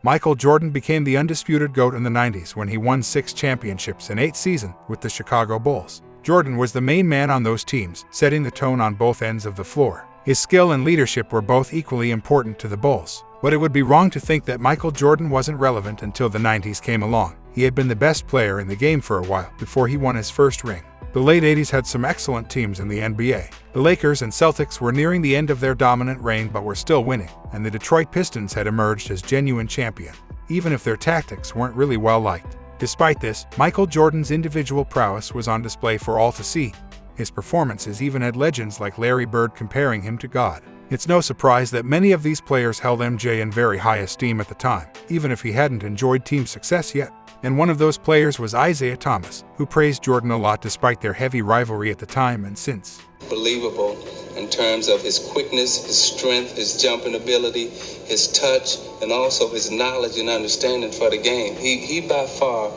Michael Jordan became the undisputed GOAT in the 90s when he won 6 championships in 8 seasons with the Chicago Bulls. Jordan was the main man on those teams, setting the tone on both ends of the floor. His skill and leadership were both equally important to the Bulls. But it would be wrong to think that Michael Jordan wasn't relevant until the 90s came along. He had been the best player in the game for a while before he won his first ring. The late 80s had some excellent teams in the NBA. The Lakers and Celtics were nearing the end of their dominant reign but were still winning, and the Detroit Pistons had emerged as genuine champion, even if their tactics weren't really well liked. Despite this, Michael Jordan's individual prowess was on display for all to see. His performances even had legends like Larry Bird comparing him to God. It's no surprise that many of these players held MJ in very high esteem at the time, even if he hadn't enjoyed team success yet. And one of those players was Isiah Thomas, who praised Jordan a lot despite their heavy rivalry at the time and since. Believable in terms of his quickness, his strength, his jumping ability, his touch, and also his knowledge and understanding for the game. He by far,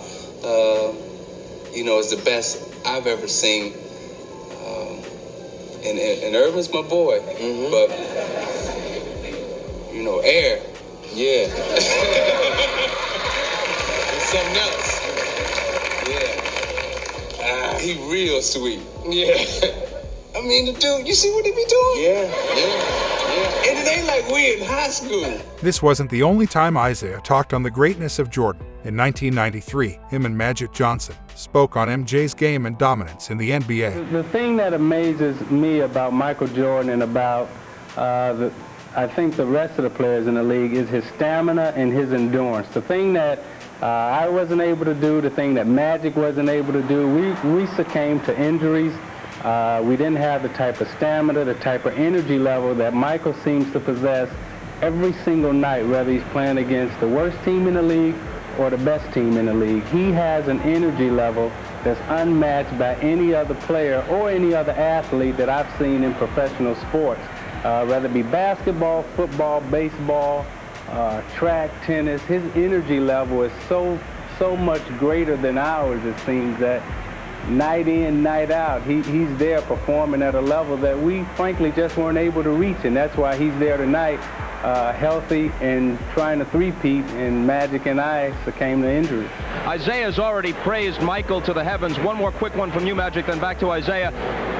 is the best I've ever seen. And Irvin's my boy, but Air, yeah. Something else. Yeah. He real sweet. Yeah. I mean, the dude, you see what he be doing? Yeah. And it ain't like we in high school. This wasn't the only time Isiah talked on the greatness of Jordan. In 1993, him and Magic Johnson spoke on MJ's game and dominance in the NBA. The thing that amazes me about Michael Jordan and about I think the rest of the players in the league is his stamina and his endurance. The thing that I wasn't able to do, the thing that Magic wasn't able to do, we succumbed to injuries. We didn't have the type of stamina, the type of energy level that Michael seems to possess every single night, whether he's playing against the worst team in the league or the best team in the league. He has an energy level that's unmatched by any other player or any other athlete that I've seen in professional sports, whether it be basketball, football, baseball, track, tennis. His energy level is so much greater than ours, it seems, that night in, night out, he's there performing at a level that we frankly just weren't able to reach, and that's why he's there tonight, healthy and trying to three-peat, and Magic and I succumbed to injury. Isiah's already praised Michael to the heavens. One more quick one from you, Magic, then back to Isiah.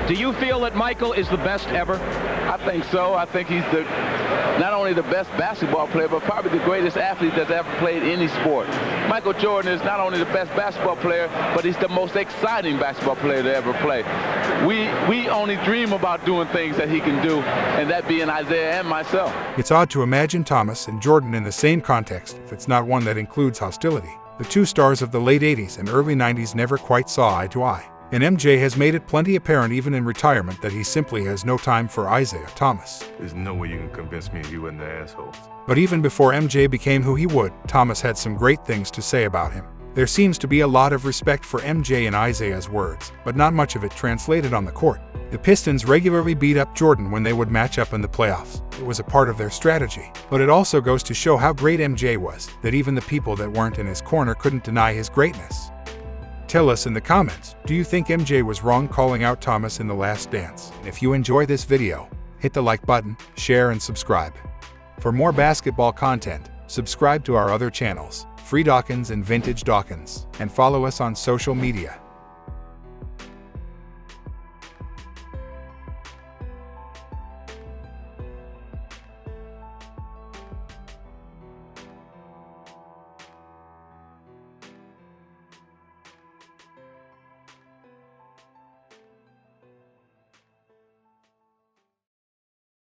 Do you feel that Michael is the best ever? I think so. I think he's not only the best basketball player, but probably the greatest athlete that's ever played any sport. Michael Jordan is not only the best basketball player, but he's the most exciting basketball player to ever play. We only dream about doing things that he can do, and that being Isiah and myself. It's odd to imagine Thomas and Jordan in the same context if it's not one that includes hostility. The two stars of the late 80s and early 90s never quite saw eye to eye. And MJ has made it plenty apparent even in retirement that he simply has no time for Isiah Thomas. There's no way you can convince me you wasn't the assholes. But even before MJ became who he would, Thomas had some great things to say about him. There seems to be a lot of respect for MJ and Isiah's words, but not much of it translated on the court. The Pistons regularly beat up Jordan when they would match up in the playoffs. It was a part of their strategy. But it also goes to show how great MJ was, that even the people that weren't in his corner couldn't deny his greatness. Tell us in the comments, do you think MJ was wrong calling out Thomas in The Last Dance? And if you enjoy this video, hit the like button, share, and subscribe. For more basketball content, subscribe to our other channels, Free Dawkins and Vintage Dawkins, and follow us on social media.